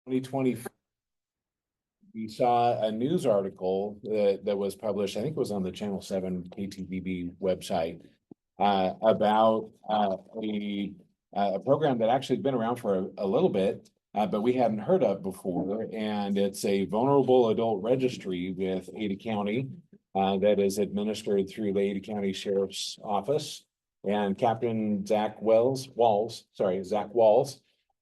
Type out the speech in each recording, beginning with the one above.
2020, we saw a news article that was published, I think it was on the Channel 7 KTVB website, about a program that actually has been around for a little bit, but we hadn't heard of before. And it's a Vulnerable Adult Registry with Ada County that is administered through the Ada County Sheriff's Office. And Captain Zack Walls,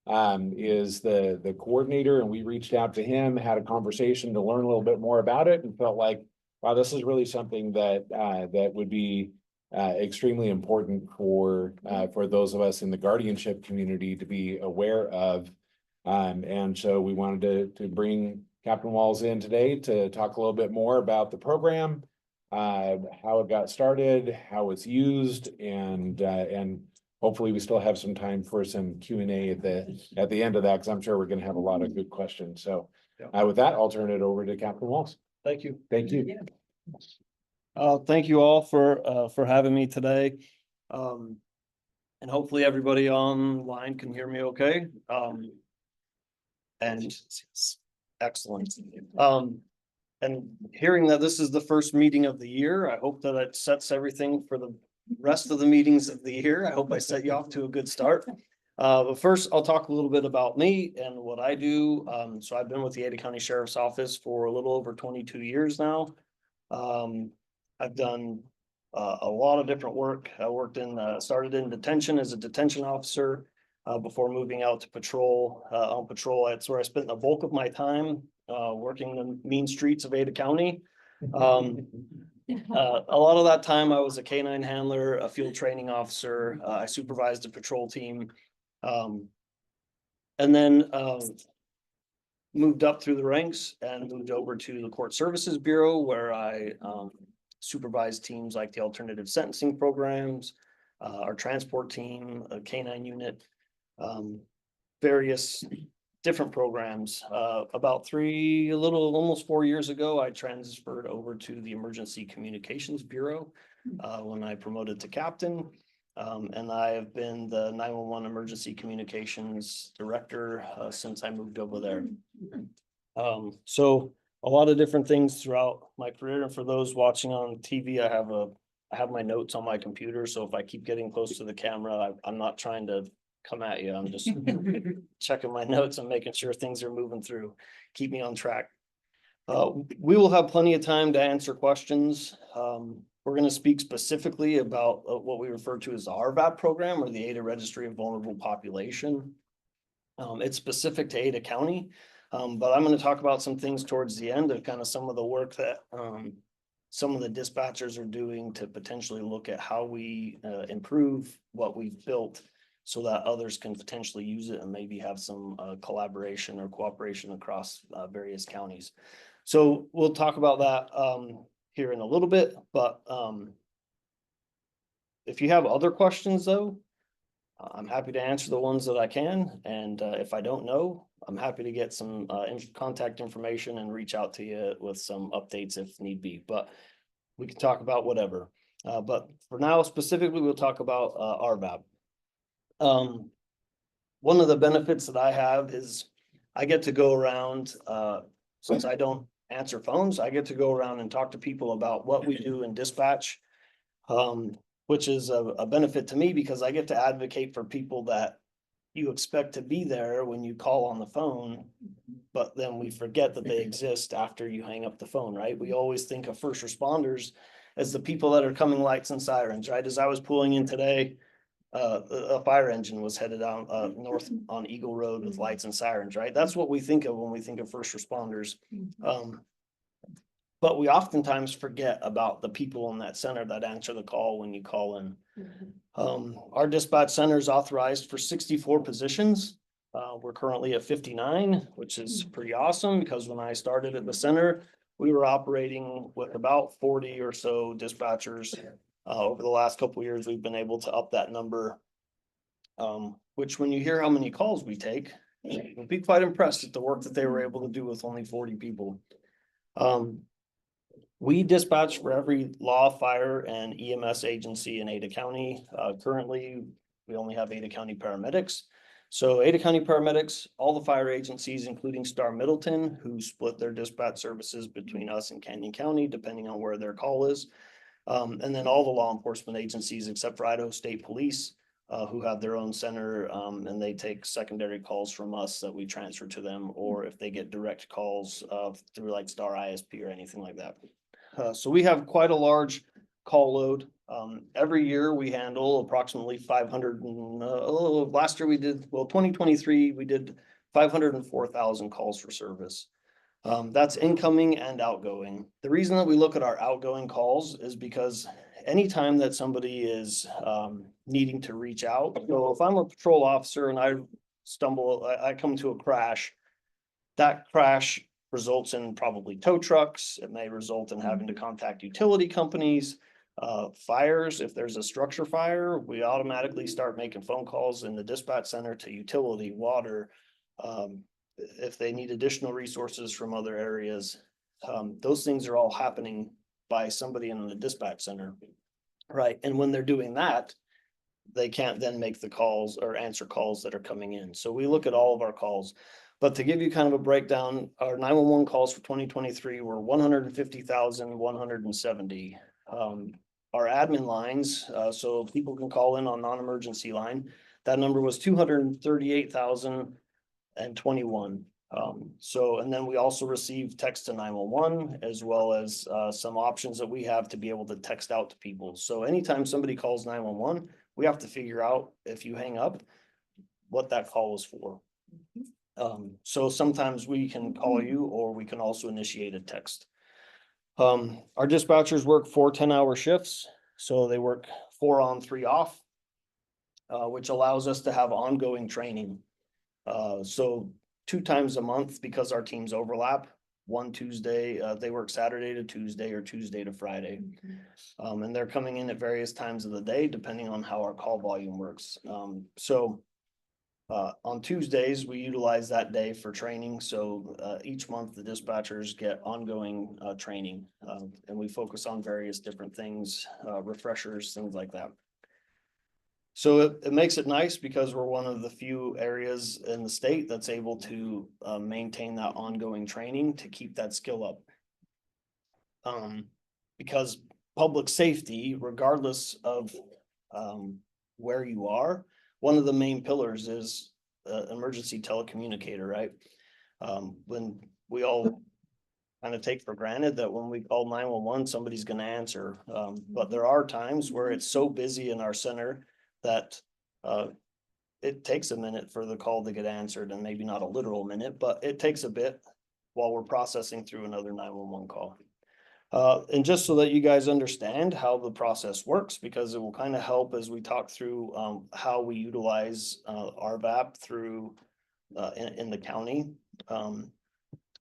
is the coordinator, and we reached out to him, had a conversation to learn a little bit more about it, and felt like, wow, this is really something that that would be extremely important for those of us in the guardianship community to be aware of. And so we wanted to bring Captain Walls in today to talk a little bit more about the program, how it got started, how it's used, and hopefully we still have some time for some Q&A at the end of that, because I'm sure we're going to have a lot of good questions. So with that, I'll turn it over to Captain Walls. Thank you. Thank you. Thank you all for having me today. And hopefully everybody online can hear me okay. And excellent. And hearing that this is the first meeting of the year, I hope that it sets everything for the rest of the meetings of the year. I hope I set you off to a good start. But first, I'll talk a little bit about me and what I do. So I've been with the Ada County Sheriff's Office for a little over 22 years now. I've done a lot of different work. I started in detention as a detention officer before moving out to patrol. On patrol, that's where I spent the bulk of my time working the mean streets of Ada County. A lot of that time I was a canine handler, a field training officer. I supervised a patrol team, and then moved up through the ranks and moved over to the Court Services Bureau, where I supervised teams like the alternative sentencing programs, our transport team, a canine unit, various different programs. About almost 4 years ago, I transferred over to the Emergency Communications Bureau when I promoted to captain. And I have been the 911 Emergency Communications Director since I moved over there. So a lot of different things throughout my career. And for those watching on TV, I have my notes on my computer. So if I keep getting close to the camera, I'm not trying to come at you. I'm just checking my notes and making sure things are moving through. Keep me on track. We will have plenty of time to answer questions. We're going to speak specifically about what we refer to as the ARVP program, or the Ada Registry of Vulnerable Population. It's specific to Ada County, but I'm going to talk about some things towards the end of kind of some of the work that some of the dispatchers are doing to potentially look at how we improve what we've built, so that others can potentially use it and maybe have some collaboration or cooperation across various counties. So we'll talk about that here in a little bit, but if you have other questions though, I'm happy to answer the ones that I can. And if I don't know, I'm happy to get some contact information and reach out to you with some updates if need be, but we can talk about whatever. But for now, specifically, we'll talk about ARVP. One of the benefits that I have is I get to go around, since I don't answer phones, I get to go around and talk to people about what we do in dispatch, which is a benefit to me because I get to advocate for people that you expect to be there when you call on the phone, but then we forget that they exist after you hang up the phone, right? We always think of first responders as the people that are coming lights and sirens, right? As I was pulling in today, a fire engine was headed down north on Eagle Road with lights and sirens, right? That's what we think of when we think of first responders. But we oftentimes forget about the people in that center that answer the call when you call in. Our dispatch center is authorized for 64 positions. We're currently at 59, which is pretty awesome because when I started at the center, we were operating with about 40 or so dispatchers. Over the last couple of years, we've been able to up that number, which when you hear how many calls we take, you'll be quite impressed at the work that they were able to do with only 40 people. We dispatch for every law, fire, and EMS agency in Ada County. Currently, we only have Ada County paramedics. So Ada County paramedics, all the fire agencies, including Star Middleton, who split their dispatch services between us and Canyon County, depending on where their call is. And then all the law enforcement agencies except for Idaho State Police, who have their own center, and they take secondary calls from us that we transfer to them, or if they get direct calls through like Star ISP or anything like that. So we have quite a large call load. Every year we handle approximately 500 and, last year we did, 2023, we did 504,000 calls for service. That's incoming and outgoing. The reason that we look at our outgoing calls is because anytime that somebody is needing to reach out, so if I'm a patrol officer and I come to a crash, that crash results in probably tow trucks. It may result in having to contact utility companies, fires. If there's a structure fire, we automatically start making phone calls in the dispatch center to utility, water. If they need additional resources from other areas, those things are all happening by somebody in the dispatch center. Right. And when they're doing that, they can't then make the calls or answer calls that are coming in. So we look at all of our calls. But to give you kind of a breakdown, our 911 calls for 2023 were 150,170. Our admin lines, so people can call in on non-emergency line, that number was 238,021. So, and then we also receive text to 911 as well as some options that we have to be able to text out to people. So anytime somebody calls 911, we have to figure out, if you hang up, what that call was for. So sometimes we can call you, or we can also initiate a text. Our dispatchers work 4 10-hour shifts. So they work 4 on, 3 off, which allows us to have ongoing training. So 2 times a month, because our teams overlap, one Tuesday, they work Saturday to Tuesday or Tuesday to Friday. And they're coming in at various times of the day, depending on how our call volume works. On Tuesdays, we utilize that day for training. So each month the dispatchers get ongoing training, and we focus on various different things, refreshers, things like that. So it makes it nice because we're one of the few areas in the state that's able to maintain that ongoing training to keep that skill up. Because public safety, regardless of where you are, one of the main pillars is emergency telecommunicator, right? When we all kind of take for granted that when we call 911, somebody's going to answer. But there are times where it's so busy in our center that it takes a minute for the call to get answered, and maybe not a literal minute, but it takes a bit while we're processing through another 911 call. And just so that you guys understand how the process works, because it will kind of help as we talk through how we utilize ARVP through in the county.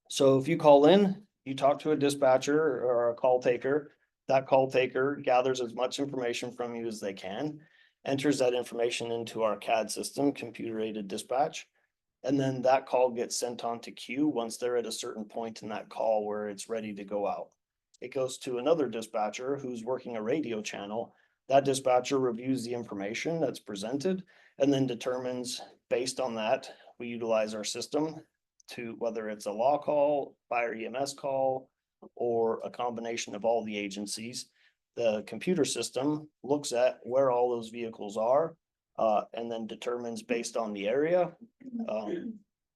So if you call in, you talk to a dispatcher or a call taker, that call taker gathers as much information from you as they can, enters that information into our CAD system, computer aided dispatch, and then that call gets sent on to queue once they're at a certain point in that call where it's ready to go out. It goes to another dispatcher who's working a radio channel. That dispatcher reviews the information that's presented and then determines, based on that, we utilize our system to, whether it's a law call, fire EMS call, or a combination of all the agencies. The computer system looks at where all those vehicles are, and then determines based on the area,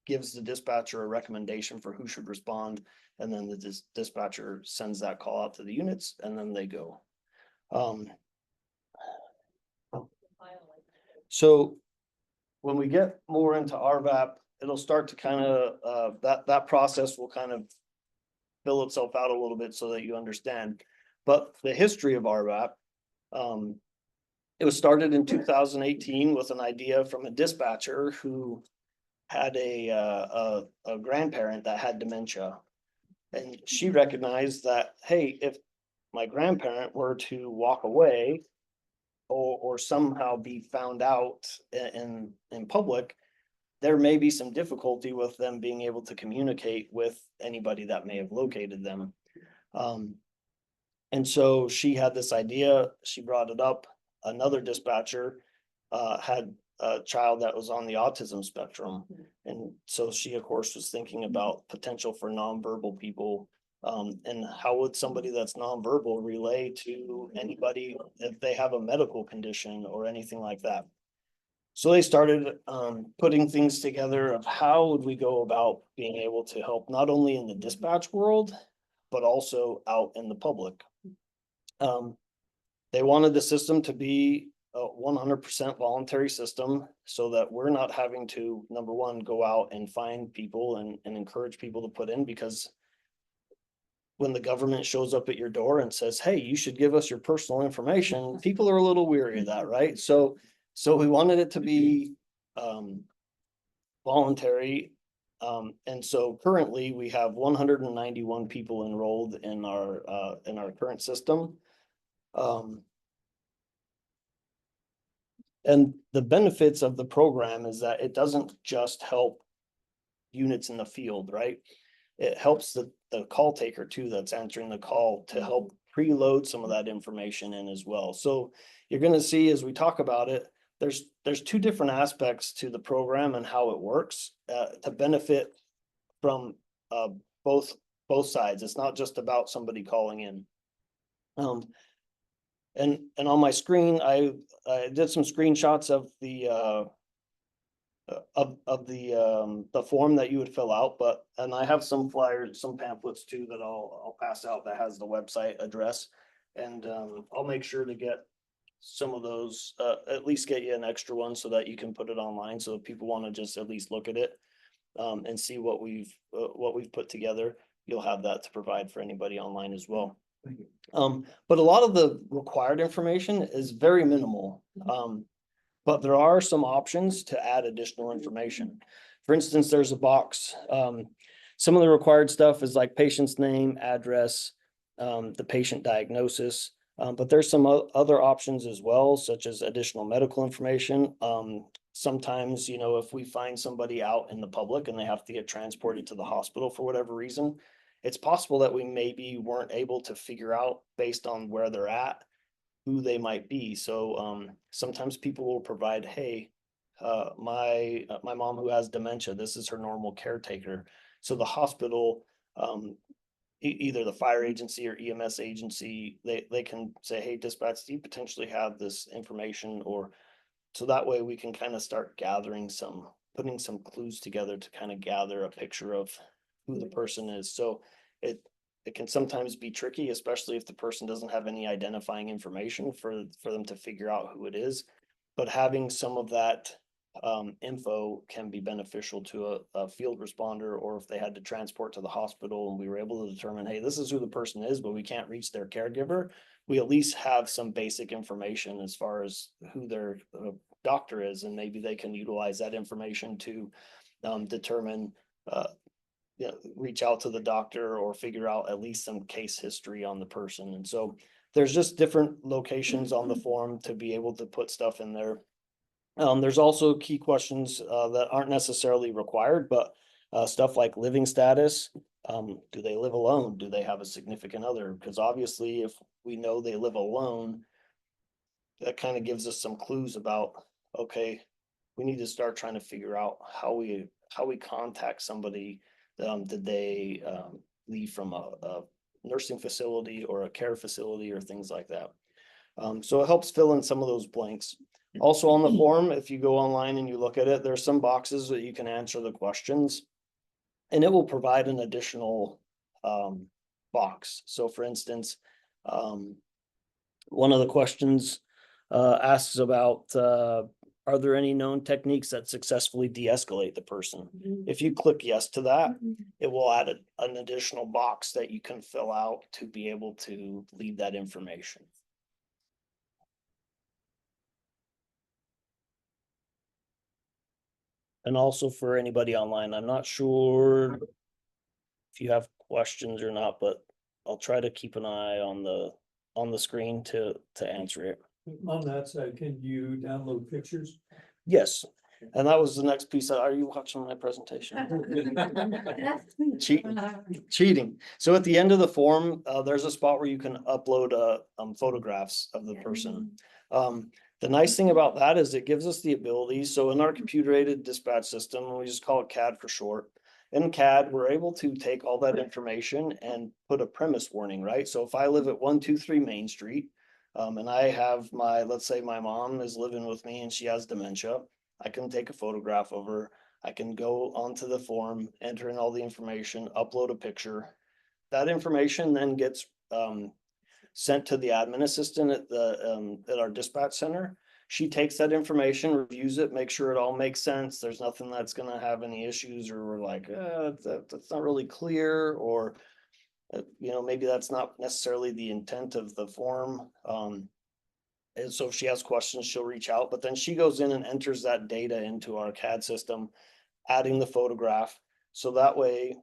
gives the dispatcher a recommendation for who should respond. And then the dispatcher sends that call out to the units, and then they go. So when we get more into ARVP, it'll start to kind of, that process will kind of fill itself out a little bit so that you understand. But the history of ARVP, it was started in 2018 with an idea from a dispatcher who had a grandparent that had dementia. And she recognized that, hey, if my grandparent were to walk away or somehow be found out in public, there may be some difficulty with them being able to communicate with anybody that may have located them. And so she had this idea, she brought it up. Another dispatcher had a child that was on the autism spectrum. And so she, of course, was thinking about potential for nonverbal people. And how would somebody that's nonverbal relay to anybody if they have a medical condition or anything like that? So they started putting things together of how would we go about being able to help not only in the dispatch world, but also out in the public. They wanted the system to be a 100% voluntary system so that we're not having to, number one, go out and find people and encourage people to put in, because when the government shows up at your door and says, hey, you should give us your personal information, people are a little weary of that, right? So we wanted it to be voluntary. And so currently we have 191 people enrolled in our current system. And the benefits of the program is that it doesn't just help units in the field, right? It helps the call taker too, that's answering the call, to help preload some of that information in as well. So you're going to see as we talk about it, there's two different aspects to the program and how it works to benefit from both sides. It's not just about somebody calling in. And on my screen, I did some screenshots of the form that you would fill out, and I have some flyers, some pamphlets too that I'll pass out that has the website address, and I'll make sure to get some of those, at least get you an extra one so that you can put it online. So if people want to just at least look at it and see what we've put together, you'll have that to provide for anybody online as well. Thank you. But a lot of the required information is very minimal. But there are some options to add additional information. For instance, there's a box. Some of the required stuff is like patient's name, address, the patient diagnosis. But there's some other options as well, such as additional medical information. Sometimes, if we find somebody out in the public and they have to get transported to the hospital for whatever reason, it's possible that we maybe weren't able to figure out based on where they're at, who they might be. So sometimes people will provide, hey, my mom who has dementia, this is her normal caretaker. So the hospital, either the fire agency or EMS agency, they can say, hey, dispatch, do you potentially have this information? Or so that way we can kind of start putting some clues together to kind of gather a picture of who the person is. So it can sometimes be tricky, especially if the person doesn't have any identifying information for them to figure out who it is. But having some of that info can be beneficial to a field responder, or if they had to transport to the hospital and we were able to determine, hey, this is who the person is, but we can't reach their caregiver, we at least have some basic information as far as who their doctor is, and maybe they can utilize that information to determine reach out to the doctor or figure out at least some case history on the person. And so there's just different locations on the form to be able to put stuff in there. There's also key questions that aren't necessarily required, but stuff like living status. Do they live alone? Do they have a significant other? Because obviously if we know they live alone, that kind of gives us some clues about, okay, we need to start trying to figure out how we contact somebody. Did they leave from a nursing facility or a care facility or things like that? So it helps fill in some of those blanks. Also on the form, if you go online and you look at it, there's some boxes that you can answer the questions, and it will provide an additional box. So for instance, one of the questions asks about, are there any known techniques that successfully de-escalate the person? If you click yes to that, it will add an additional box that you can fill out to be able to leave that information. And also for anybody online, I'm not sure if you have questions or not, but I'll try to keep an eye on the screen to answer it. On that side, can you download pictures? Yes, and that was the next piece. Are you watching my presentation? Cheating. So at the end of the form, there's a spot where you can upload photographs of the person. The nice thing about that is it gives us the ability, so in our computer aided dispatch system, we just call it CAD for short. In CAD, we're able to take all that information and put a premise warning, right? So if I live at 123 Main Street, and I have let's say my mom is living with me and she has dementia, I can take a photograph of her. I can go onto the form, enter in all the information, upload a picture. That information then gets sent to the admin assistant at our dispatch center. She takes that information, reviews it, makes sure it all makes sense. There's nothing that's gonna have any issues, or we're like, that's not really clear, or maybe that's not necessarily the intent of the form. And so if she has questions, she'll reach out, but then she goes in and enters that data into our CAD system, adding the photograph. So that way,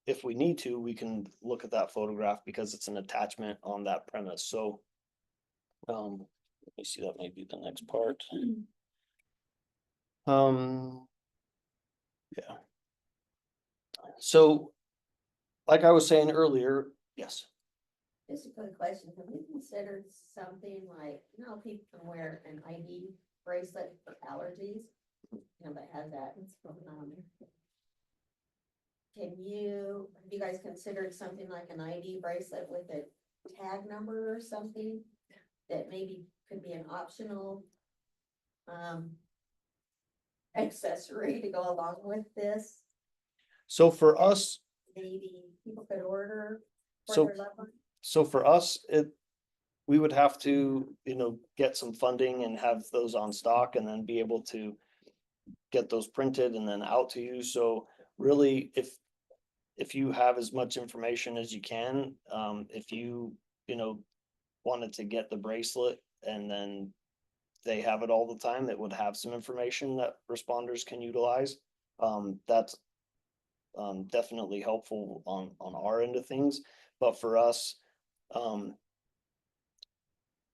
if we need to, we can look at that photograph because it's an attachment on that premise. So, let me see, that may be the next part. Yeah. So, like I was saying earlier, yes. Just a quick question, have we considered something like, people can wear an ID bracelet for allergies? Nobody has that, it's going on. Have you guys considered something like an ID bracelet with a tag number or something? That maybe could be an optional accessory to go along with this? So for us, Maybe people could order for So- their loved one? So for us, we would have to, get some funding and have those on stock and then be able to get those printed and then out to you. So really, if you have as much information as you can, if you, wanted to get the bracelet and then they have it all the time, that would have some information that responders can utilize. That's definitely helpful on our end of things, but for us,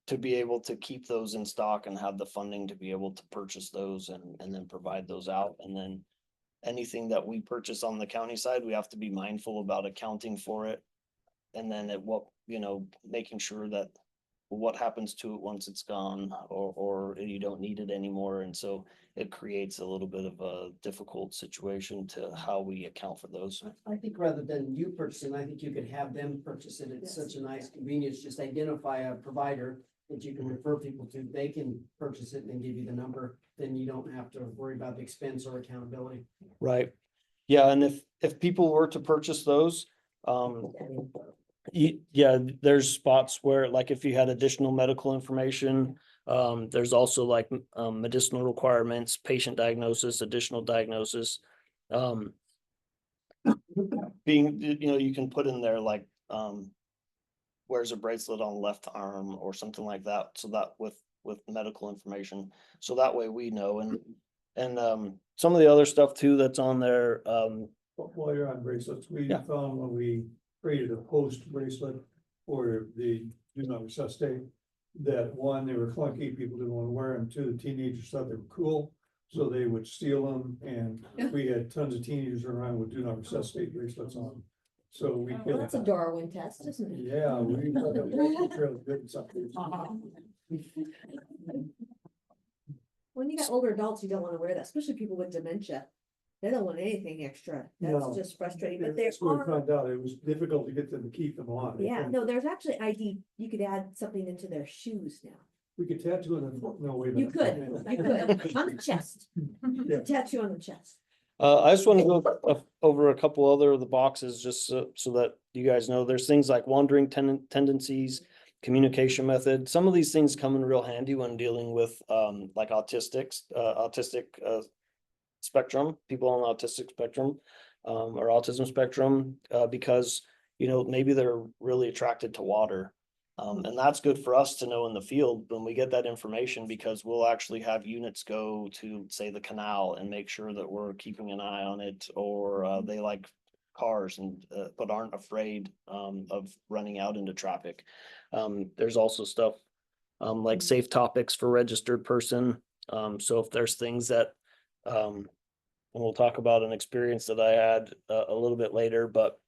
to be able to keep those in stock and have the funding to be able to purchase those and then provide those out. And then anything that we purchase on the county side, we have to be mindful about accounting for it. And then making sure that what happens to it once it's gone, or you don't need it anymore. And so it creates a little bit of a difficult situation to how we account for those. I think rather than you purchasing, I think you could have them purchase it. It's such a nice convenience. Just identify a provider that you can refer people to. They can purchase it and then give you the number. Then you don't have to worry about the expense or accountability. Right. Yeah, and if people were to purchase those, there's spots where, like, if you had additional medical information, there's also like medicinal requirements, patient diagnosis, additional diagnosis. You can put in there like, wears a bracelet on the left arm or something like that. So that with medical information, so that way we know. And some of the other stuff too that's on there. While you're on bracelets, we Yeah. found when we created a post bracelet for the do not resuscitate, that one, they were clunky, people didn't want to wear them. Two, the teenagers thought they were cool, so they would steal them, and we had tons of teenagers around with do not resuscitate bracelets on. So we Well, killed that's a Darwin test, isn't it? Yeah, we thought that was really good in some cases. When you got older adults, you don't want to wear that, especially people with dementia. They don't want anything extra. No. That's just frustrating, but there That's what we are, found out. It was difficult to get them to keep them on. yeah, no, there's actually ID, you could add something into their shoes now. We could tattoo them. No, wait a You minute. could, on the chest. Yeah. Tattoo on the chest. I just want to go over a couple other of the boxes just so that you guys know. There's things like wandering tendencies, communication method. Some of these things come in real handy when dealing with like autistic spectrum, people on the autistic spectrum or autism spectrum, because maybe they're really attracted to water. And that's good for us to know in the field when we get that information, because we'll actually have units go to, say, the canal and make sure that we're keeping an eye on it, or they like cars and but aren't afraid of running out into traffic. There's also stuff like safe topics for registered person. So if there's things that and we'll talk about an experience that I had a little bit later, but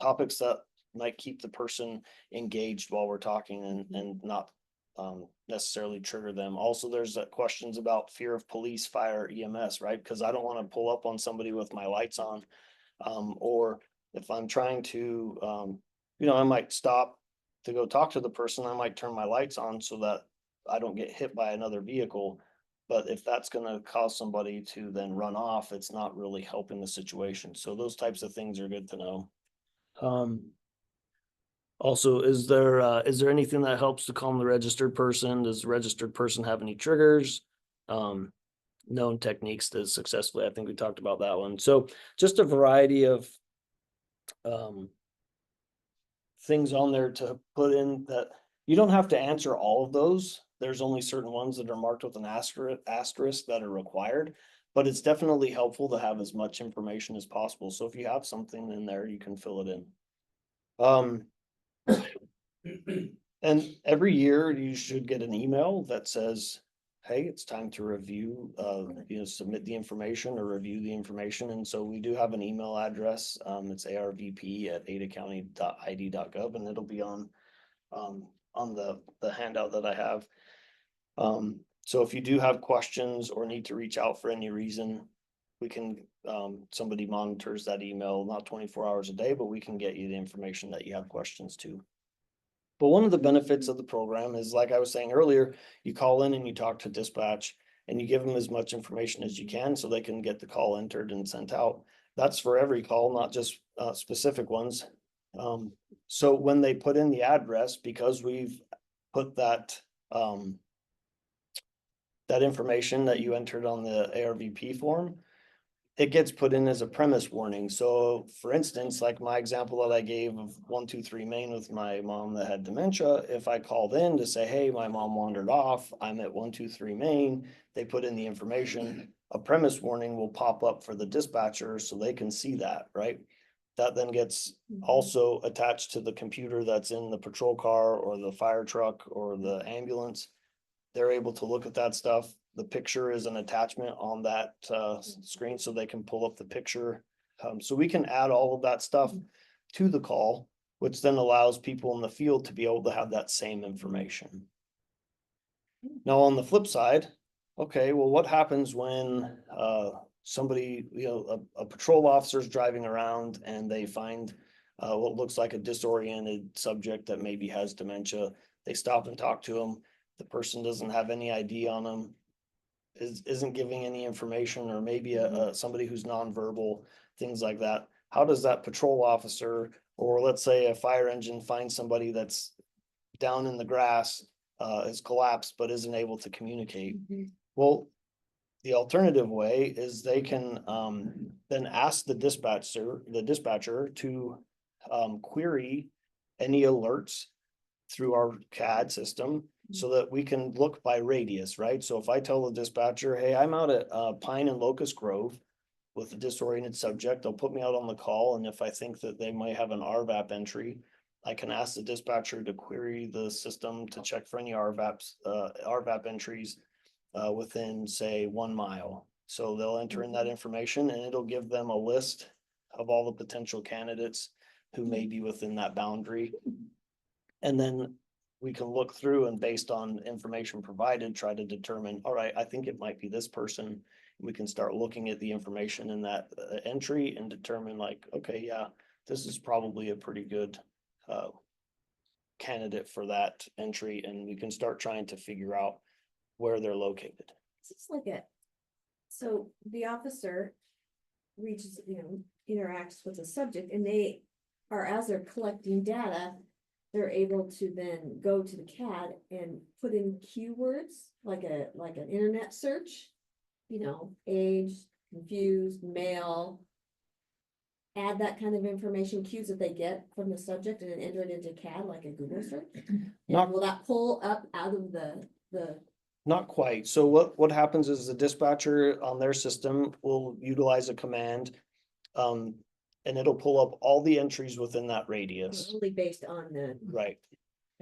topics that might keep the person engaged while we're talking and not necessarily trigger them. Also, there's questions about fear of police, fire, EMS, right? Because I don't want to pull up on somebody with my lights on. Or if I'm trying to, I might stop to go talk to the person, I might turn my lights on so that I don't get hit by another vehicle. But if that's gonna cause somebody to then run off, it's not really helping the situation. So those types of things are good to know. Also, is there anything that helps to calm the registered person? Does the registered person have any triggers? Known techniques to successfully, I think we talked about that one. So just a variety of things on there to put in that you don't have to answer all of those. There's only certain ones that are marked with an asterisk that are required, but it's definitely helpful to have as much information as possible. So if you have something in there, you can fill it in. And every year you should get an email that says, hey, it's time to review, submit the information or review the information. And so we do have an email address. It's arvp@adacounty.id.gov, and it'll be on the handout that I have. So if you do have questions or need to reach out for any reason, we can, somebody monitors that email, not 24 hours a day, but we can get you the information that you have questions to. But one of the benefits of the program is, like I was saying earlier, you call in and you talk to dispatch and you give them as much information as you can so they can get the call entered and sent out. That's for every call, not just specific ones. So when they put in the address, because we've put that information that you entered on the ARVP form, it gets put in as a premise warning. So for instance, like my example that I gave of 123 Main with my mom that had dementia, if I called in to say, hey, my mom wandered off, I'm at 123 Main, they put in the information, a premise warning will pop up for the dispatcher so they can see that, right? That then gets also attached to the computer that's in the patrol car or the fire truck or the ambulance. They're able to look at that stuff. The picture is an attachment on that screen so they can pull up the picture. So we can add all of that stuff to the call, which then allows people in the field to be able to have that same information. Now, on the flip side, okay, well, what happens when somebody, a patrol officer is driving around and they find what looks like a disoriented subject that maybe has dementia? They stop and talk to them. The person doesn't have any ID on them, isn't giving any information, or maybe somebody who's nonverbal, things like that. How does that patrol officer, or let's say a fire engine, find somebody that's down in the grass, is collapsed, but isn't able to communicate? Well, the alternative way is they can then ask the dispatcher to query any alerts through our CAD system, so that we can look by radius, right? So if I tell the dispatcher, hey, I'm out at Pine and Locust Grove with a disoriented subject, they'll put me out on the call. And if I think that they might have an ARVP entry, I can ask the dispatcher to query the system to check for any ARVP entries within, say, 1 mile. So they'll enter in that information and it'll give them a list of all the potential candidates who may be within that boundary. And then we can look through and, based on information provided, try to determine, all right, I think it might be this person. We can start looking at the information in that entry and determine, like, okay, yeah, this is probably a pretty good candidate for that entry. And we can start trying to figure out where they're located. It's like so the officer reaches, interacts with the subject, and they are, as they're collecting data, they're able to then go to the CAD and put in keywords like an internet search, age, confused, male, add that kind of information, cues that they get from the subject, and then enter it into CAD like a Google search. Will that pull up out of the? Not quite. So what happens is the dispatcher on their system will utilize a command, and it'll pull up all the entries within that radius. Only based on the. Right.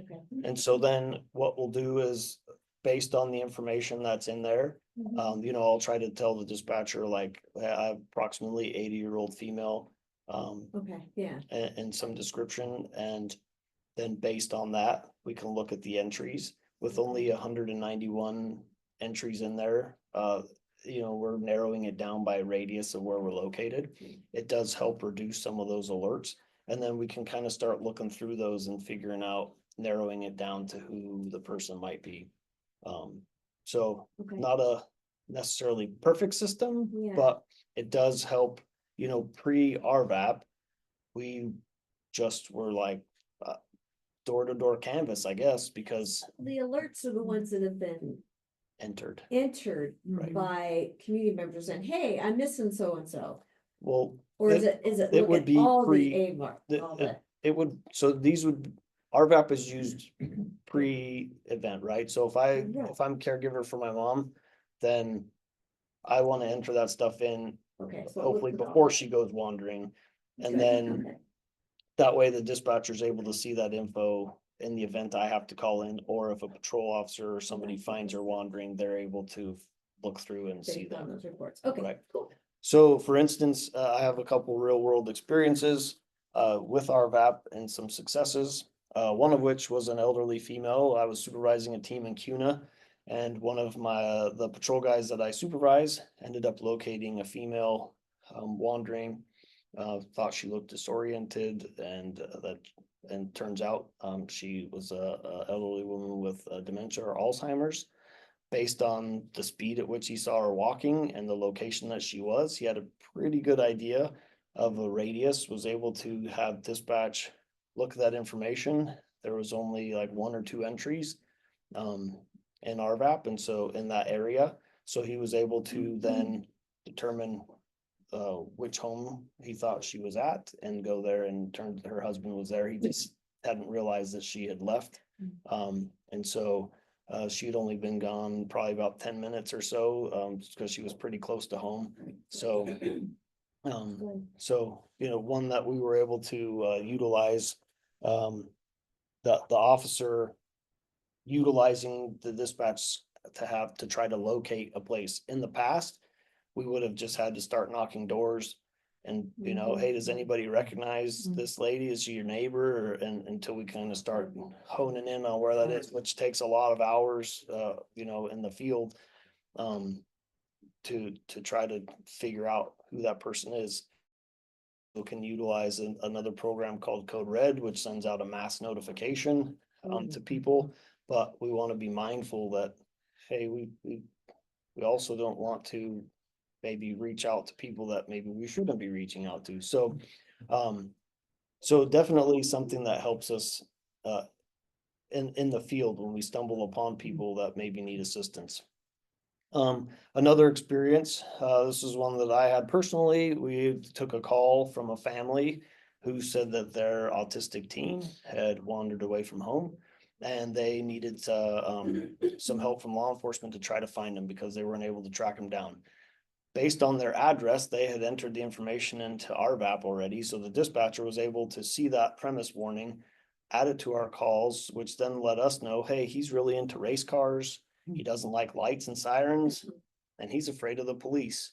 Okay. And so then what we'll do is, based on the information that's in there, I'll try to tell the dispatcher, like, I have approximately 80-year-old female. Okay, yeah. And some description. And then based on that, we can look at the entries. with only 191 entries in there. We're narrowing it down by radius of where we're located. It does help reduce some of those alerts. And then we can kind of start looking through those and figuring out, narrowing it down to who the person might be. So Okay. not a necessarily perfect system, Yeah. but it does help, pre-RVAP, we just were like door-to-door canvas, I guess, because The alerts are the ones that have been entered. entered Right. by community members and, hey, I'm missing so-and-so. Well, Or is it it look would at be all pre- the AMAR, all the, it would, so these would, RVAP is used pre-event, right? So if I'm caregiver for my mom, then I want to enter that stuff in, okay. So it hopefully looks at all before that. she goes wandering. And Good, then okay. that way the dispatcher is able to see that info in the event I have to call in, or if a patrol officer or somebody finds her wandering, they're able to look through and see Based on that. those reports, okay, Right. cool. So for instance, I have a couple real world experiences with RVAP and some successes. One of which was an elderly female. I was supervising a team in CUNA, and one of the patrol guys that I supervise ended up locating a female wandering. Thought she looked disoriented, and turns out she was a elderly woman with dementia or Alzheimer's. Based on the speed at which he saw her walking and the location that she was, he had a pretty good idea of a radius, was able to have dispatch look at that information. There was only like 1 or 2 entries in RVAP, and so in that area. So he was able to then determine which home he thought she was at and go there, and turned her husband was there. He just hadn't realized that she had left. And so she had only been gone probably about 10 minutes or so, because she was pretty close to home. So, one that we were able to utilize, the officer utilizing the dispatch to try to locate a place. In the past, we would have just had to start knocking doors and, hey, does anybody recognize this lady? Is she your neighbor? And until we kind of start honing in on where that is, which takes a lot of hours, in the field, to try to figure out who that person is. We can utilize another program called Code Red, which sends out a mass notification to people, but we want to be mindful that, hey, we also don't want to maybe reach out to people that maybe we shouldn't be reaching out to. So, so definitely something that helps us in the field when we stumble upon people that maybe need assistance. Another experience, this is one that I had personally. We took a call from a family who said that their autistic teen had wandered away from home, and they needed some help from law enforcement to try to find him because they weren't able to track him down. Based on their address, they had entered the information into RVAP already, so the dispatcher was able to see that premise warning, add it to our calls, which then let us know, hey, he's really into race cars. He doesn't like lights and sirens, and he's afraid of the police,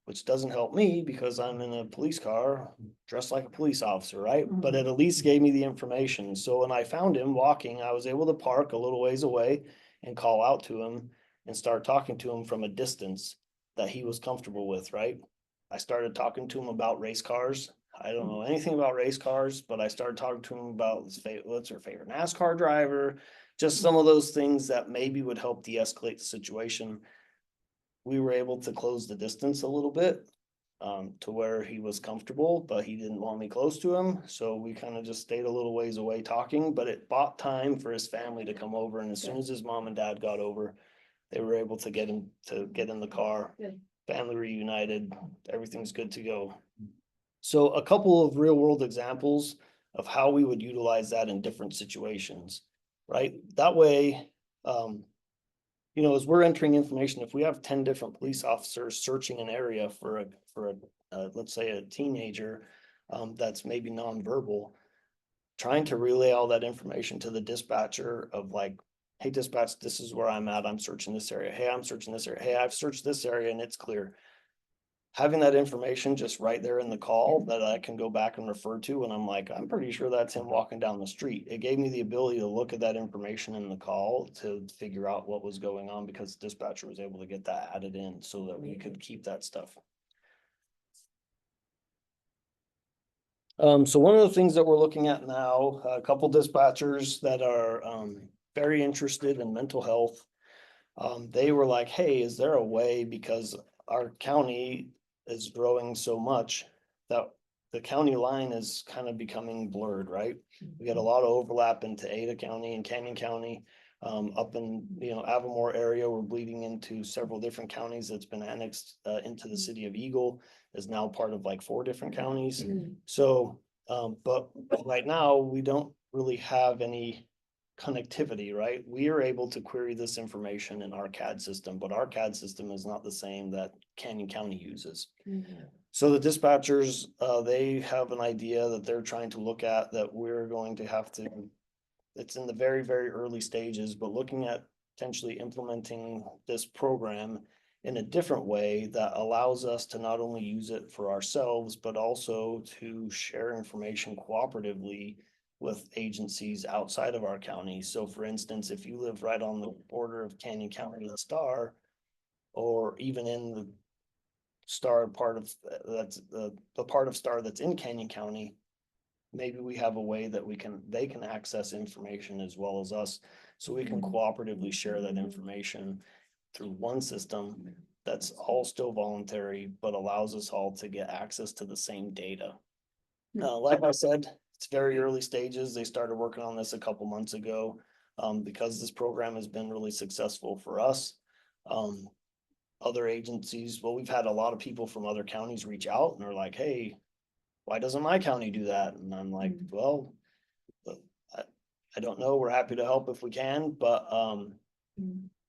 which doesn't help me because I'm in a police car dressed like a police officer, right? But it at least gave me the information. So when I found him walking, I was able to park a little ways away and call out to him and start talking to him from a distance that he was comfortable with, right? I started talking to him about race cars. I don't know anything about race cars, but I started talking to him about what's her favorite NASCAR driver, just some of those things that maybe would help de-escalate the situation. We were able to close the distance a little bit to where he was comfortable, but he didn't want me close to him. So we kind of just stayed a little ways away talking, but it bought time for his family to come over. And as soon as his mom and dad got over, they were able to get him to get in the car. Good. Family reunited, everything's good to go. So a couple of real world examples of how we would utilize that in different situations, right? That way, as we're entering information, if we have 10 different police officers searching an area for a let's say a teenager that's maybe nonverbal, trying to relay all that information to the dispatcher of like, hey, dispatch, this is where I'm at. I'm searching this area. Hey, I'm searching this area. Hey, I've searched this area and it's clear. having that information just right there in the call that I can go back and refer to, and I'm like, I'm pretty sure that's him walking down the street. It gave me the ability to look at that information in the call to figure out what was going on, because dispatcher was able to get that added in so that we could keep that stuff. So one of the things that we're looking at now, a couple dispatchers that are very interested in mental health. They were like, hey, is there a way, because our county is growing so much that the county line is kind of becoming blurred, right? We got a lot of overlap into Ada County and Canyon County. Up in, Avamore area, we're bleeding into several different counties that's been annexed into the city of Eagle, is now part of like 4 different counties. So, but right now, we don't really have any connectivity, right? We are able to query this information in our CAD system, but our CAD system is not the same that Canyon County uses. So the dispatchers, they have an idea that they're trying to look at, that we're going to have to, it's in the very, very early stages, but looking at potentially implementing this program in a different way that allows us to not only use it for ourselves, but also to share information cooperatively with agencies outside of our county. So for instance, if you live right on the border of Canyon County and Star, or even in the Star part of, that's the part of Star that's in Canyon County, maybe we have a way that they can access information as well as us, so we can cooperatively share that information through one system that's all still voluntary, but allows us all to get access to the same data. Like I said, it's very early stages. They started working on this a couple months ago, because this program has been really successful for us. Other agencies, well, we've had a lot of people from other counties reach out and they're like, hey, why doesn't my county do that? And I'm like, well, I don't know. We're happy to help if we can, but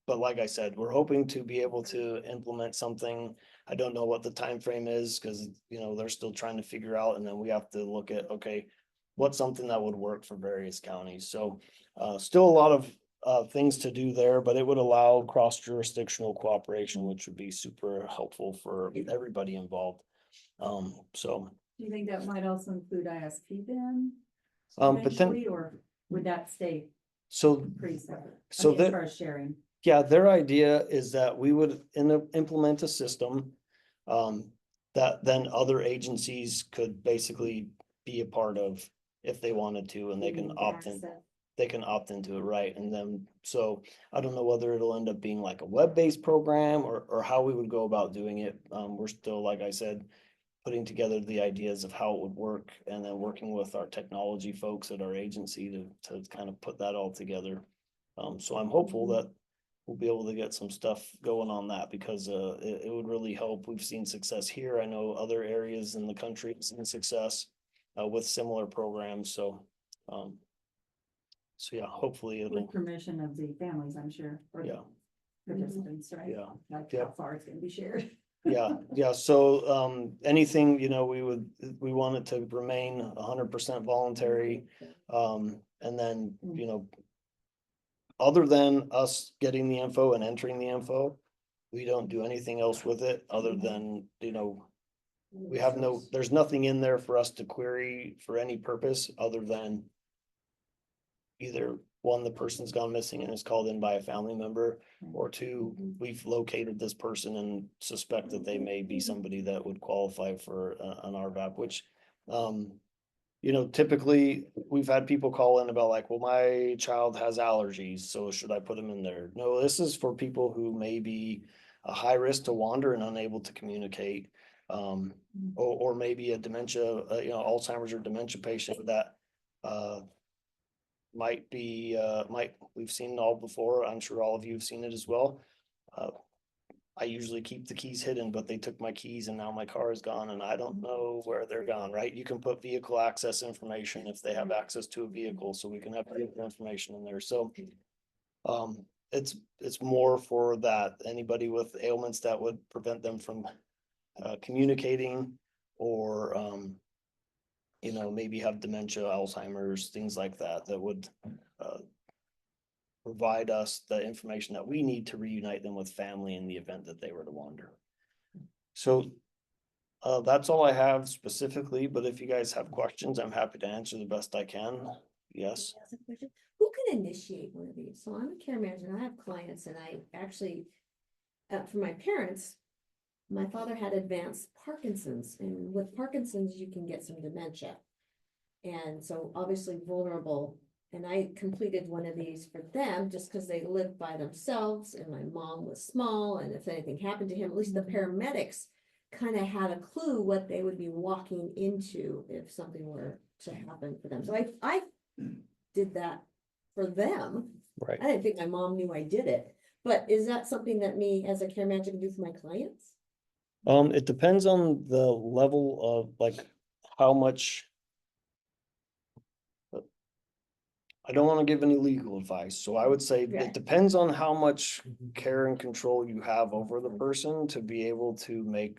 like I said, we're hoping to be able to implement something. I don't know what the time frame is, because they're still trying to figure out, and then we have to look at, okay, what's something that would work for various counties. So still a lot of things to do there, but it would allow cross-jurisdictional cooperation, which would be super helpful for everybody involved. So. Do you think that might also include ISP then? But then, Eventually, or would that stay so, pretty separate? so As far as sharing. yeah, their idea is that we would implement a system that then other agencies could basically be a part of if they wanted to, and they can opt in. They can opt into it, right? And then, so I don't know whether it'll end up being like a web-based program or how we would go about doing it. We're still, like I said, putting together the ideas of how it would work, and then working with our technology folks at our agency to kind of put that all together. So I'm hopeful that we'll be able to get some stuff going on that, because it would really help. We've seen success here. I know other areas in the country have seen success with similar programs. So yeah, hopefully it'll. With permission of the families, I'm sure. Or Yeah. participants, right? Yeah. Like Yeah. how far it's gonna be shared. Yeah. So anything, we want it to remain 100% voluntary. And then, other than us getting the info and entering the info, we don't do anything else with it other than, there's nothing in there for us to query for any purpose other than either 1, the person's gone missing and is called in by a family member, or 2, we've located this person and suspect that they may be somebody that would qualify for an ARVP, which, typically we've had people call in about like, well, my child has allergies, so should I put them in there? No, this is for people who may be a high risk to wander and unable to communicate, or maybe a dementia, Alzheimer's or dementia patient that, we've seen it all before. I'm sure all of you have seen it as well. I usually keep the keys hidden, but they took my keys and now my car is gone and I don't know where they're gone, right? You can put vehicle access information if they have access to a vehicle, so we can have vehicle information in there. So it's more for that, anybody with ailments that would prevent them from communicating, or maybe have dementia, Alzheimer's, things like that, that would provide us the information that we need to reunite them with family in the event that they were to wander. So That's all I have specifically, but if you guys have questions, I'm happy to answer the best I can. Yes. That's a question. Who can initiate one of these? So I'm a care manager and I have clients and I actually, for my parents, my father had advanced Parkinson's, and with Parkinson's, you can get some dementia. And so obviously vulnerable, and I completed one of these for them just because they lived by themselves and my mom was small, and if anything happened to him, at least the paramedics kind of had a clue what they would be walking into if something were to happen for them. So I did that for them. Right. I didn't think my mom knew I did it, but is that something that me as a care manager can do for my clients? It depends on the level of like how much. I don't want to give any legal advice, so I would say Okay. it depends on how much care and control you have over the person to be able to make,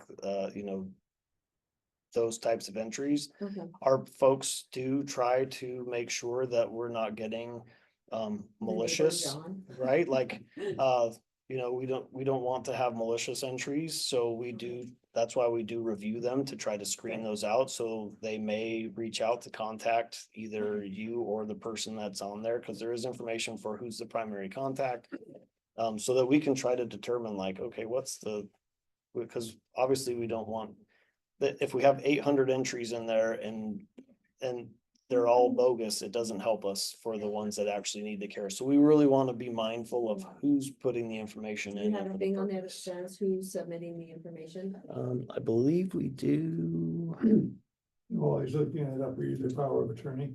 those types of entries. Okay. Our folks do try to make sure that we're not getting malicious, John. right? Like, we don't want to have malicious entries, so we do, that's why we do review them to try to screen those out. So they may reach out to contact either you or the person that's on there, because there is information for who's the primary contact. So that we can try to determine like, okay, because obviously we don't want that if we have 800 entries in there and they're all bogus, it doesn't help us for the ones that actually need the care. So we really want to be mindful of who's putting the information You in. have and a for the thing on there that purpose. says who's submitting the information? I believe we do. Well, he's looking it up, were you their power of attorney?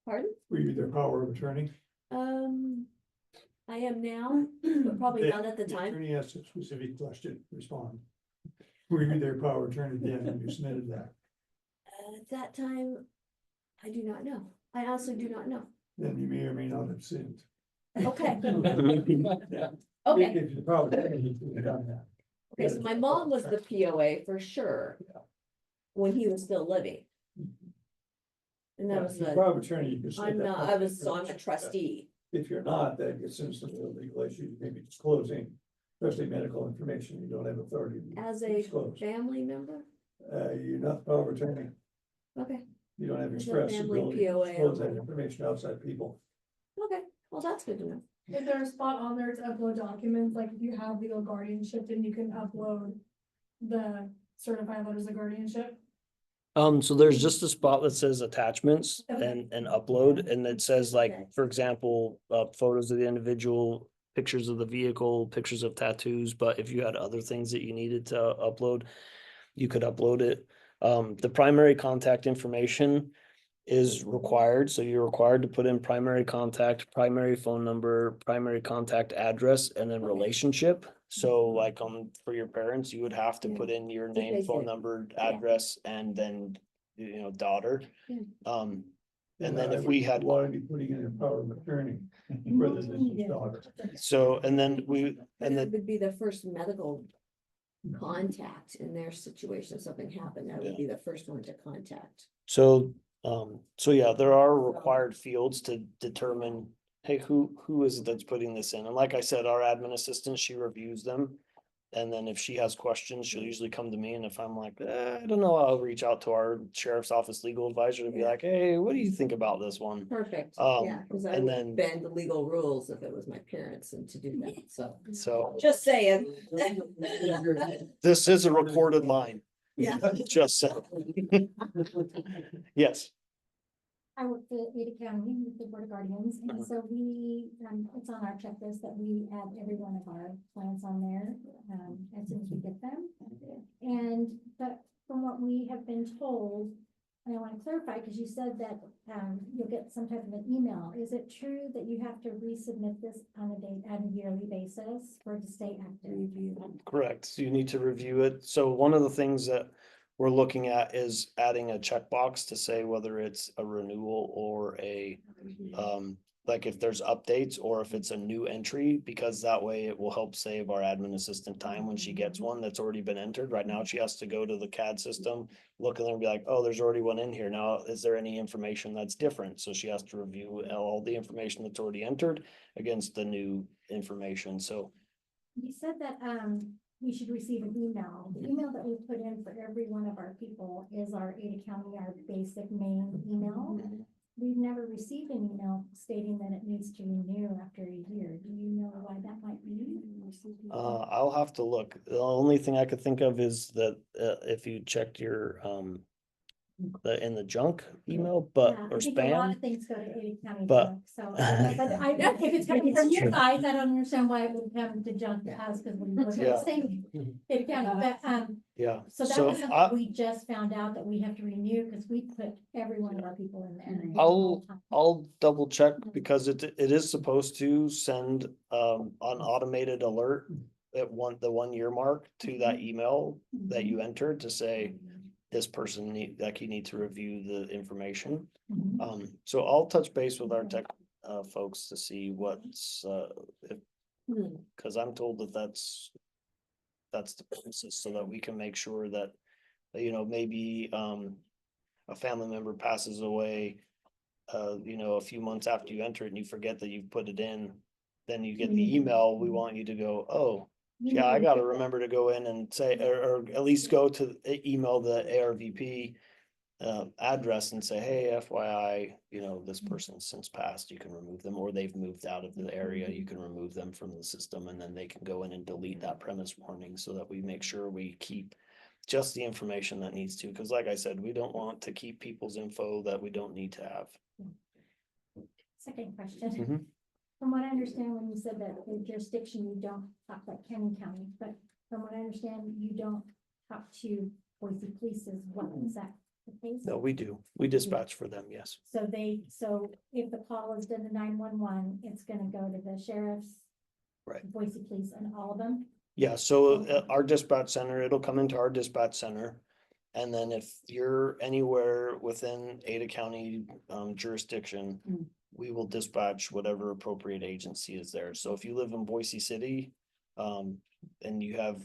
Pardon? Were you their power of attorney? I am now, but probably not at the time. Attorney asked a specific question, respond. Were you their power of attorney then when you submitted that? At that time, I do not know. I honestly do not know. Then you may or may not have sinned. Okay, Yeah. okay. If you're the power of attorney, you could have done that. Okay, so my mom was the POA for sure. When he was still living. And that was If you're the, power of attorney, you can. I'm not, so I'm a trustee. If you're not, that gets into some legal issues, maybe disclosing, especially medical information you don't have authority to As a disclose. family member? You're not the power of attorney. Okay, You don't have As a express family ability to POA, disclose that okay. information outside people. okay, well, that's good to know. Is there a spot on there to upload documents, like if you have legal guardianship, then you can upload the certified letters of guardianship? So there's just a spot that says attachments Okay. and upload, and it says Okay. like, for example, photos of the individual, pictures of the vehicle, pictures of tattoos, but if you had other things that you needed to upload, you could upload it. The primary contact information is required, so you're required to put in primary contact, primary phone number, primary contact address, and then relationship. So like for your parents, you would have to Yeah. put in your It's a name, phone basic. number, Yeah. address, and then, daughter. Yeah. And then I if we would had, want to be putting in a power of attorney rather than his Yeah. daughter. so, and then And then, it would be the first medical contact in their situation. If something happened, I would be the first one to contact. so yeah, there are required fields to determine, hey, who is it that's putting this in? And like I said, our admin assistant, she reviews them. And then if she has questions, she'll usually come to me, and if I'm like, I don't know, I'll reach out to our sheriff's office legal advisor to be Yeah. like, hey, what do you think about this one? Perfect, Um, yeah, because I and would then- bend the legal rules if it was my parents and to do that, so. So Just saying. this is a recorded line. Yeah. Just so. Yes. I work for Ada County with the Board of Guardians, and so we, it's on our checklist that we add every one of our plans on there, as soon as we get them. But from what we have been told, and I want to clarify, because you said that, you'll get some type of an email. Is it true that you have to resubmit this on a yearly basis for it to stay active? Correct. So you need to review it. So one of the things that we're looking at is adding a checkbox to say whether it's a renewal or a, like if there's updates or if it's a new entry, because that way it will help save our admin assistant time when she gets one that's already been entered. Right now, she has to go to the CAD system, look at it and be like, oh, there's already one in here. Now, is there any information that's different? So she has to review all the information that's already entered against the new information. So You said that, we should receive an email. The email that we put in for every one of our people is our Ada County, our basic main email. We've never received an email stating that it needs to renew after a year. Do you know why that might be? I'll have to look. The only thing I could think of is that, if you checked your, in the junk email, but, Yeah, or I think a lot spam. of things go to Ada County But- junk, so, but I, if it's coming from you guys, I don't understand why it would come to junk to us, because we look at Yeah. the same Ada County, but, Yeah, so that so was something we just found out that we have to renew, because we put every one of our people in there. I'll double check because it is supposed to send an automated alert at the 1 year mark to that email that you entered to say this person you need to review the information. Mhm. So I'll touch base with our tech folks to see what's cause I'm told that that's the process, so that we can make sure that, maybe a family member passes away, a few months after you enter it and you forget that you've put it in, then you get the email, we want you to go, oh, yeah, I gotta remember to go in and say, or at least go to email the ARVP address and say, hey, FYI, this person's since passed, you can remove them, or they've moved out of the area, you can remove them from the system, and then they can go in and delete that premise warning, so that we make sure we keep just the information that needs to, because like I said, we don't want to keep people's info that we don't need to have. Second question. Mhm. From what I understand, when you said that the jurisdiction, you don't talk like Canyon County, but from what I understand, you don't talk to Boise Police as well. Is that the case? No, we do. We dispatch for them, yes. So if the call is done to 911, it's gonna go to the sheriff's. Right. Boise Police and all of them? Yeah, so our dispatch center, it'll come into our dispatch center. And then if you're anywhere within Ada County jurisdiction, Mm. we will dispatch whatever appropriate agency is there. So if you live in Boise City, and you have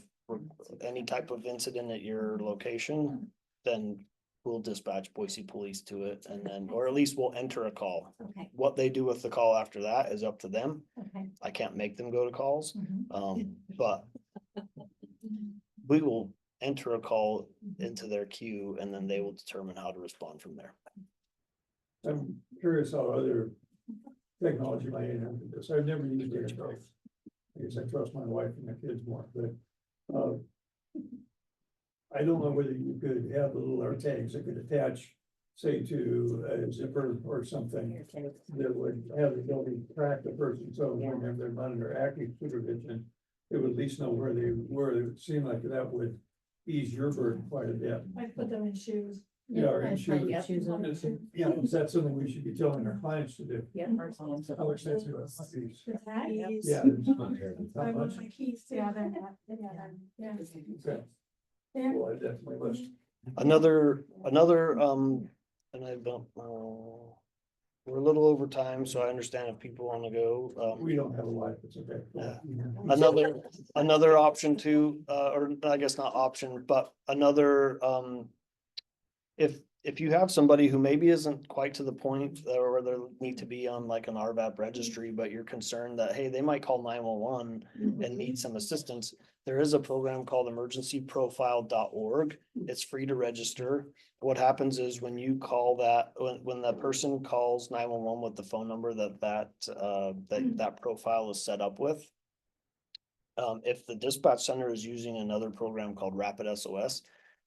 any type of incident at your location, then we'll dispatch Boise Police to it, and then, or at least we'll enter a call. Okay, What they do with the call after that is up to them. okay. I can't make them go to calls, Mhm. but we will enter a call into their queue, and then they will determine how to respond from there. I'm curious how other technology might enter this. I've never used it. I guess I trust my wife and my kids more, but, I don't know whether you could have the little air tags that could attach, say, to a zipper or something that would have the ability to track the person. So when they're under active supervision, it would at least know where they were. It would seem like that would ease your burden quite a bit. I put them in shoes. Yeah, or in shoes. on. Yeah, is that something we should be telling our clients to do? Yeah. How expensive it must be. Keys. Yeah. I want my keys too. Yeah, yeah. Okay. Well, I definitely must. Another, and I don't, we're a little over time, so I understand if people want to go. We don't have a life, it's okay. Yeah. Another option too, or I guess not option, but another, if you have somebody who maybe isn't quite to the point where they need to be on like an RVAP registry, but you're concerned that, hey, they might call 911 and need some assistance, there is a program called emergencyprofile.org. It's free to register. What happens is when you call that, when the person calls 911 with the phone number that profile is set up with, if the dispatch center is using another program called Rapid SOS,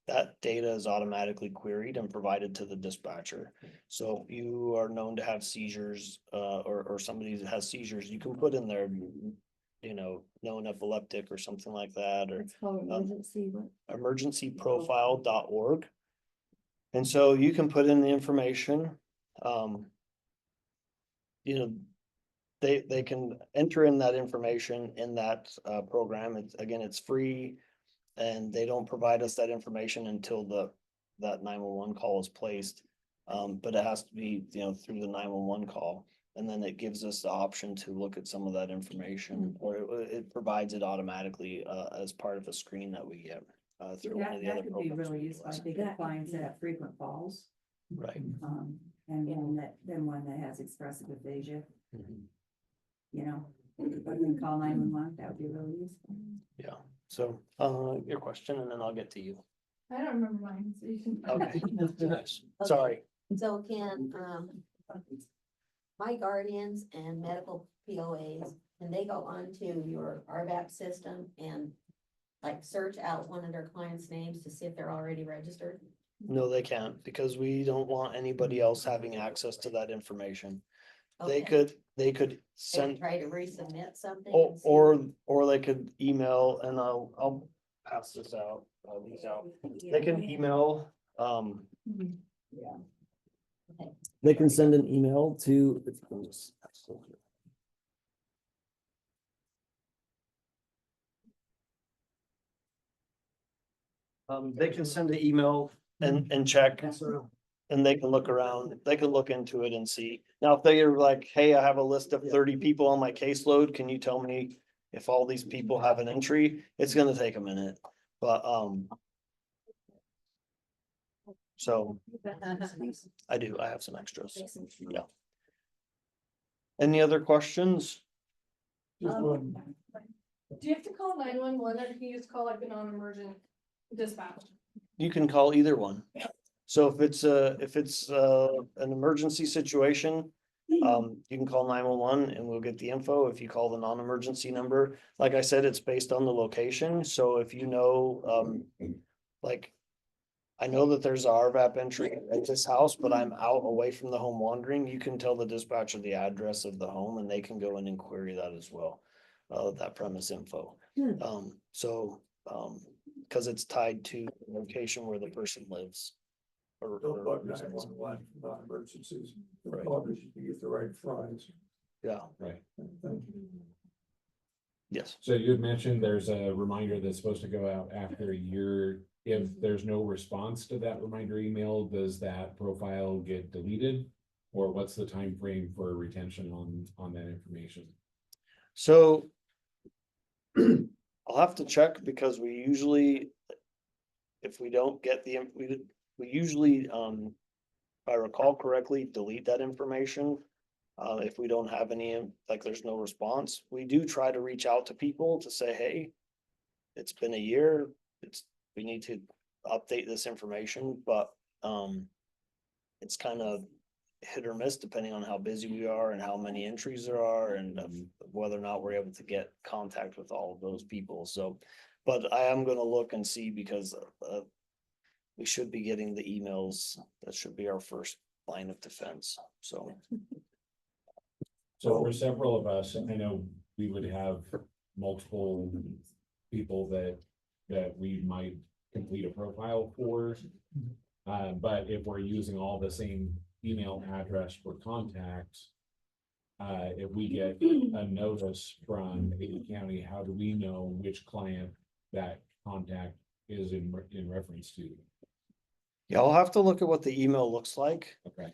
that data is automatically queried and provided to the dispatcher. So if you are known to have seizures, or somebody that has seizures, you can put in there, known epileptic or something like that, or It's called emergency. emergencyprofile.org. And so you can put in the information, they can enter in that information in that program. It's free, and they don't provide us that information until that 911 call is placed. But it has to be, through the 911 call. And then it gives us the option to look at some of that information, or it provides it automatically as part of a screen that we get through one of the other That could be programs. really useful. I think of clients that have frequent falls, Right. and then one that has expressive aphasia, Mhm. but you can call 911, that would be really useful. Yeah. So, your question, and then I'll get to you. I don't remember mine, so you can. Okay. Sorry. So can, my guardians and medical POAs, can they go onto your RVAP system and like search out one of their clients' names to see if they're already registered? No, they can't, because we don't want anybody else having access to that information. They Okay. they could They send, try to resubmit something? or, and see- or they could email, and I'll pass this out, these out. They can email, they can send an email to. They can send an email and check, and they can look around, they can look into it and see. Now, if they are like, hey, I have a list of 30 people on my caseload, can you tell me if all these people have an entry? It's gonna take a minute, but, so I do, I have some extras, yeah. Any other questions? Just one, Do you have to call 911 or can you just call like a non-emergent dispatch? You can call either one. So if it's an emergency situation, you can call 911 and we'll get the info. If you call the non-emergency number, like I said, it's based on the location. So if you know, like, I know that there's a RVAP entry at this house, but I'm out away from the home wandering, you can tell the dispatcher the address of the home and they can go in and query that as well. That premise info. Cause it's tied to the location where the person lives. don't bug 911 for non-emergencies. Right. Because you can get the right fries. Yeah, Right. Thank you. yes. So you had mentioned there's a reminder that's supposed to go out after a year. If there's no response to that reminder email, does that profile get deleted? Or what's the time frame for retention on that information? So I'll have to check because we usually, if we don't get we usually, if I recall correctly, delete that information. If we don't have any, like there's no response, we do try to reach out to people to say, hey, it's been a year, we need to update this information, but, it's kind of hit or miss depending on how busy we are and how many entries there are and whether or not we're able to get contact with all of those people. So, but I am gonna look and see because we should be getting the emails. That should be our first line of defense. So, So for several of us, I know we would have multiple people that we might complete a profile for. But if we're using all the same email address for contacts, if we get a notice from Ada County, how do we know which client that contact is in reference to? yeah, I'll have to look at what the email looks like. Okay.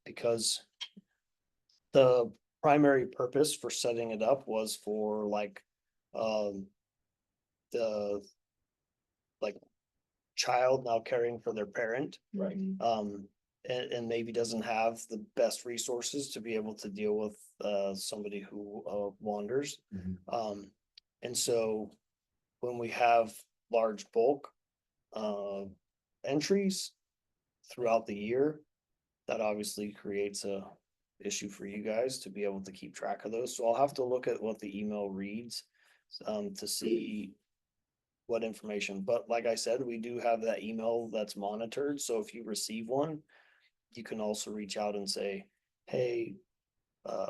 Because the primary purpose for setting it up was for like, the like child now caring for their parent. Right. And maybe doesn't have the best resources to be able to deal with, somebody who, wanders. Mhm. And so when we have large bulk, entries throughout the year, that obviously creates a issue for you guys to be able to keep track of those. So I'll have to look at what the email reads, to see what information, but like I said, we do have that email that's monitored, so if you receive one, you can also reach out and say, hey, I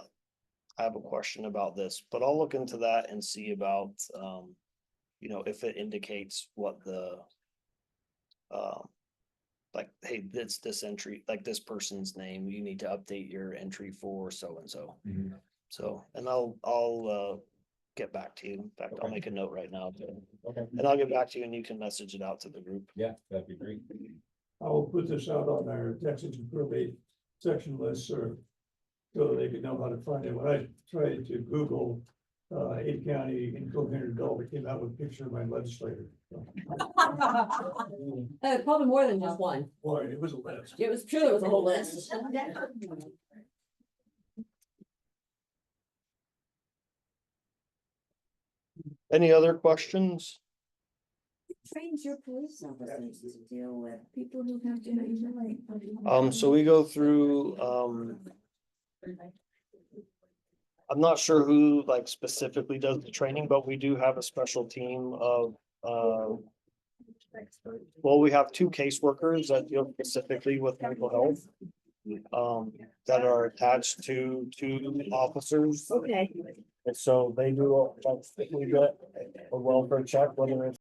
have a question about this, but I'll look into that and see about, if it indicates what the, like, hey, this entry, like this person's name, you need to update your entry for so-and-so. Mhm. So, and I'll get back to you. In fact, I'll Okay. make a note right now, Okay. and I'll get back to you and you can message it out to the group. Yeah, that'd be great. I will put this out on our Texas and probate section list, so they can know how to find it. When I tried to Google, Ada County incoherent adult, it came out with a picture of my legislator. Probably more than just one. Boy, it was a list. It was true, it was a whole list. Any other questions? trains your police officers to deal with people who have dementia? So we go through, I'm not sure who like specifically does the training, but we do have a special team of, well, we have two caseworkers that deal specifically with mental health. That are attached to officers. Okay. And so they do, we get a welfare check, whether it's